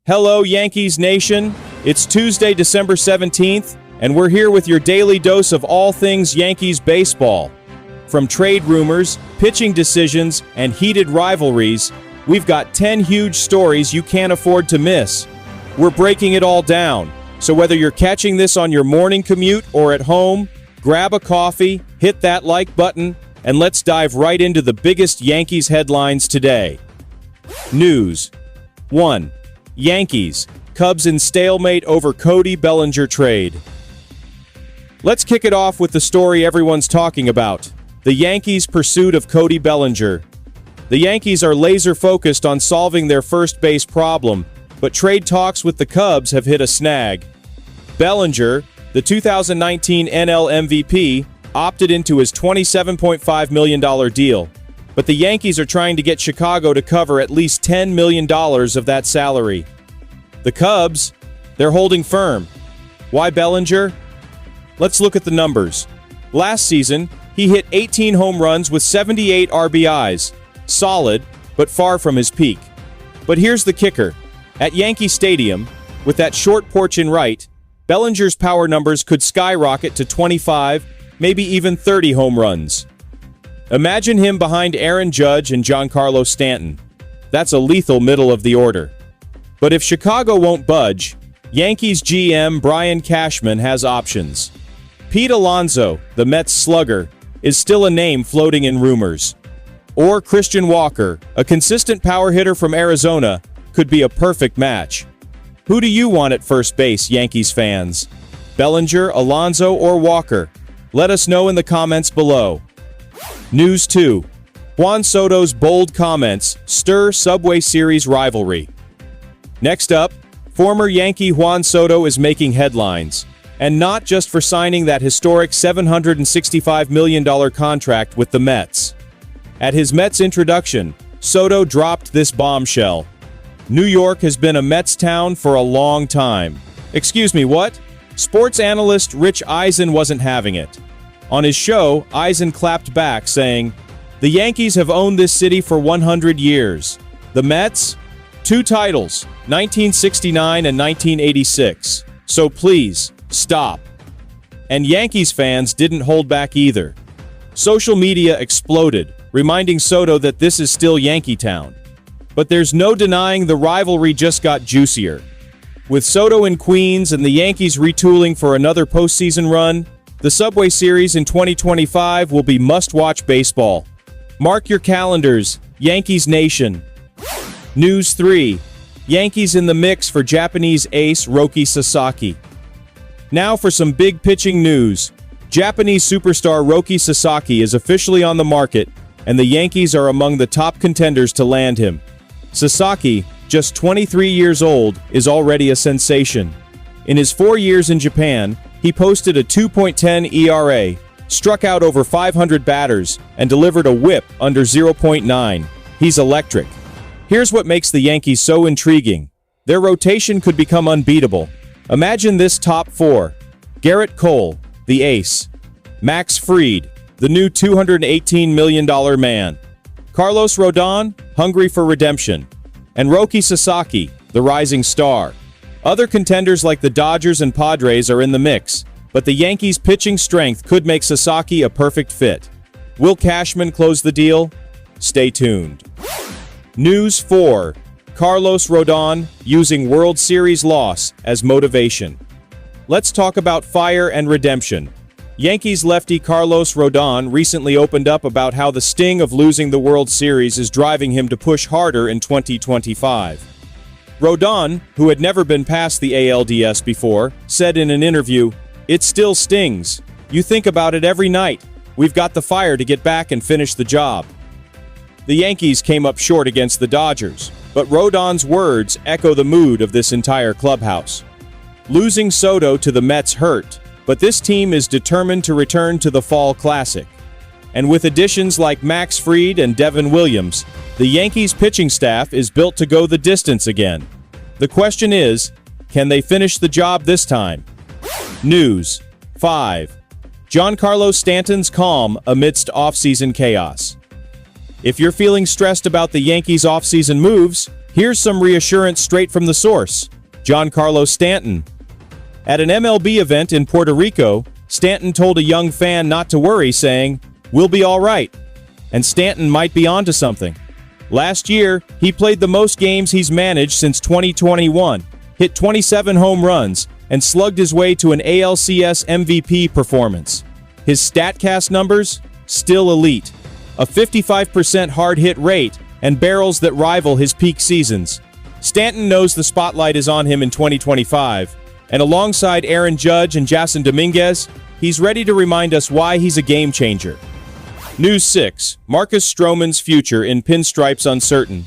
Hello, Yankees Nation. It's Tuesday, December 17th, and we're here with your daily dose of all things Yankees baseball. From trade rumors, pitching decisions, and heated rivalries, we've got 10 huge stories you can't afford to miss. We're breaking it all down, so whether you're catching this on your morning commute or at home, grab a coffee, hit that like button, and let's dive right into the biggest Yankees headlines today. News 1. Yankees, Cubs in stalemate over Cody Bellinger trade. Let's kick it off with the story everyone's talking about, the Yankees' pursuit of Cody Bellinger. The Yankees are laser-focused on solving their first base problem, but trade talks with the Cubs have hit a snag. Bellinger, the 2019 NL MVP, opted into his $27.5 million deal, but the Yankees are trying to get Chicago to cover at least $10 million of that salary. The Cubs, they're holding firm. Why Bellinger? Let's look at the numbers. Last season, he hit 18 home runs with 78 RBIs. Solid, but far from his peak. But here's the kicker. At Yankee Stadium, with that short porch in right, Bellinger's power numbers could skyrocket to 25, maybe even 30 home runs. Imagine him behind Aaron Judge and Giancarlo Stanton. That's a lethal middle of the order. But if Chicago won't budge, Yankees GM Brian Cashman has options. Pete Alonso, the Mets slugger, is still a name floating in rumors. Or Christian Walker, a consistent power hitter from Arizona, could be a perfect match. Who do you want at first base, Yankees fans? Bellinger, Alonso, or Walker? Let us know in the comments below. News 2. Juan Soto's bold comments stir Subway Series rivalry. Next up, former Yankee Juan Soto is making headlines, and not just for signing that historic $765 million contract with the Mets. At his Mets introduction, Soto dropped this bombshell. New York has been a Mets town for a long time. Excuse me, what? Sports analyst Rich Eisen wasn't having it. On his show, Eisen clapped back, saying, "The Yankees have owned this city for 100 years. The Mets? 2 titles, 1969 and 1986. So please, stop." And Yankees fans didn't hold back either. Social media exploded, reminding Soto that this is still Yankee Town. But there's no denying the rivalry just got juicier. With Soto in Queens and the Yankees retooling for another postseason run, the Subway Series in 2025 will be must-watch baseball. Mark your calendars, Yankees Nation. News 3. Yankees in the mix for Japanese ace Roki Sasaki. Now for some big pitching news. Japanese superstar Roki Sasaki is officially on the market, and the Yankees are among the top contenders to land him. Sasaki, just 23 years old, is already a sensation. In his 4 years in Japan, he posted a 2.10 ERA, struck out over 500 batters, and delivered a whip under 0.9. He's electric. Here's what makes the Yankees so intriguing. Their rotation could become unbeatable. Imagine this top 4. Garrett Cole, the ace. Max Fried, the new $218 million man. Carlos Rodon, hungry for redemption. And Roki Sasaki, the rising star. Other contenders like the Dodgers and Padres are in the mix, but the Yankees' pitching strength could make Sasaki a perfect fit. Will Cashman close the deal? Stay tuned. News 4. Carlos Rodon using World Series loss as motivation. Let's talk about fire and redemption. Yankees lefty Carlos Rodon recently opened up about how the sting of losing the World Series is driving him to push harder in 2025. Rodon, who had never been past the ALDS before, said in an interview, "It still stings. You think about it every night. We've got the fire to get back and finish the job." The Yankees came up short against the Dodgers, but Rodon's words echo the mood of this entire clubhouse. Losing Soto to the Mets hurt, but this team is determined to return to the Fall Classic. And with additions like Max Fried and Devin Williams, the Yankees' pitching staff is built to go the distance again. The question is, can they finish the job this time? News 5. Giancarlo Stanton's calm amidst offseason chaos. If you're feeling stressed about the Yankees' offseason moves, Here's some reassurance straight from the source. Giancarlo Stanton. At an MLB event in Puerto Rico, Stanton told a young fan not to worry, saying, "We'll be all right." And Stanton might be onto something. Last year, he played the most games he's managed since 2021, hit 27 home runs, and slugged his way to an ALCS MVP performance. His StatCast numbers? Still elite. A 55% hard hit rate and barrels that rival his peak seasons. Stanton knows the spotlight is on him in 2025, and alongside Aaron Judge and Jason Dominguez, he's ready to remind us why he's a game changer. News 6. Marcus Strowman's future in pinstripes uncertain.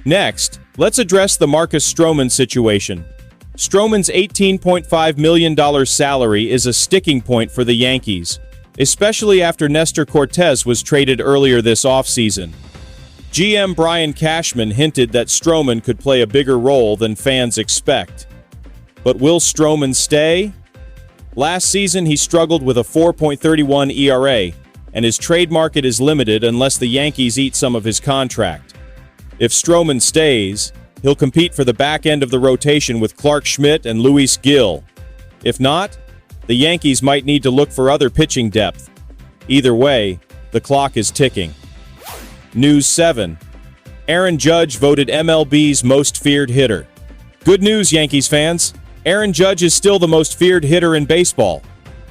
Next, let's address the Marcus Strowman situation. Strowman's $18.5 million salary is a sticking point for the Yankees, especially after Nestor Cortes was traded earlier this offseason. GM Brian Cashman hinted that Strowman could play a bigger role than fans expect. But will Strowman stay? Last season, he struggled with a 4.31 ERA, and his trade market is limited unless the Yankees eat some of his contract. If Strowman stays, he'll compete for the back end of the rotation with Clark Schmidt and Luis Gil. If not, the Yankees might need to look for other pitching depth. Either way, the clock is ticking. News 7. Aaron Judge voted MLB's most feared hitter. Good news, Yankees fans. Aaron Judge is still the most feared hitter in baseball.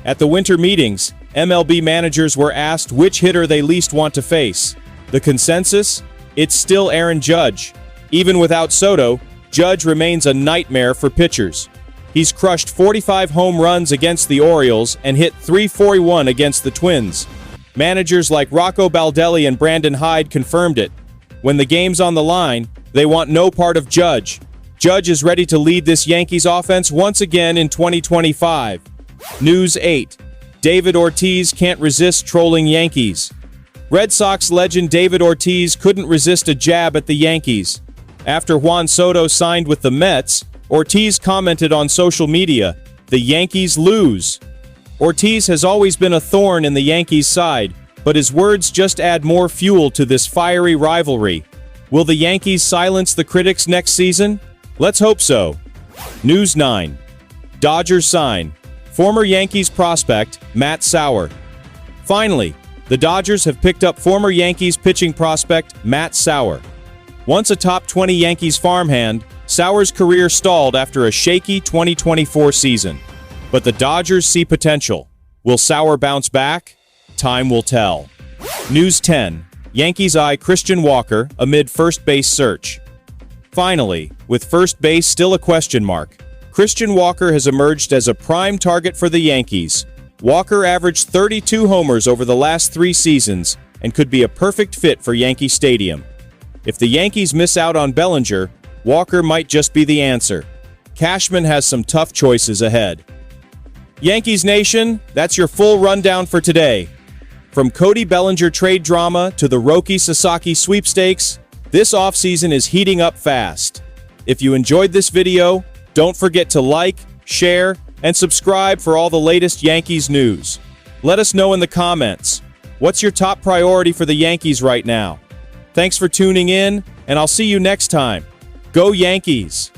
At the winter meetings, MLB managers were asked which hitter they least want to face. The consensus? It's still Aaron Judge. Even without Soto, Judge remains a nightmare for pitchers. He's crushed 45 home runs against the Orioles and hit .341 against the Twins. Managers like Rocco Baldelli and Brandon Hyde confirmed it. When the game's on the line, they want no part of Judge. Judge is ready to lead this Yankees offense once again in 2025. News 8. David Ortiz can't resist trolling Yankees. Red Sox legend David Ortiz couldn't resist a jab at the Yankees. After Juan Soto signed with the Mets, Ortiz commented on social media, "The Yankees lose." Ortiz has always been a thorn in the Yankees' side, but his words just add more fuel to this fiery rivalry. Will the Yankees silence the critics next season? Let's hope so. News 9. Dodgers sign former Yankees prospect Matt Sauer. Finally, the Dodgers have picked up former Yankees pitching prospect Matt Sauer. Once a top 20 Yankees farmhand, Sauer's career stalled after a shaky 2024 season. But the Dodgers see potential. Will Sauer bounce back? Time will tell. News 10. Yankees eye Christian Walker amid first base search. Finally, with first base still a question mark, Christian Walker has emerged as a prime target for the Yankees. Walker averaged 32 homers over the last 3 seasons and could be a perfect fit for Yankee Stadium. If the Yankees miss out on Bellinger, Walker might just be the answer. Cashman has some tough choices ahead. Yankees Nation, that's your full rundown for today. From Cody Bellinger trade drama to the Roki Sasaki sweepstakes, this offseason is heating up fast. If you enjoyed this video, don't forget to like, share, and subscribe for all the latest Yankees news. Let us know in the comments, what's your top priority for the Yankees right now? Thanks for tuning in, and I'll see you next time. Go Yankees!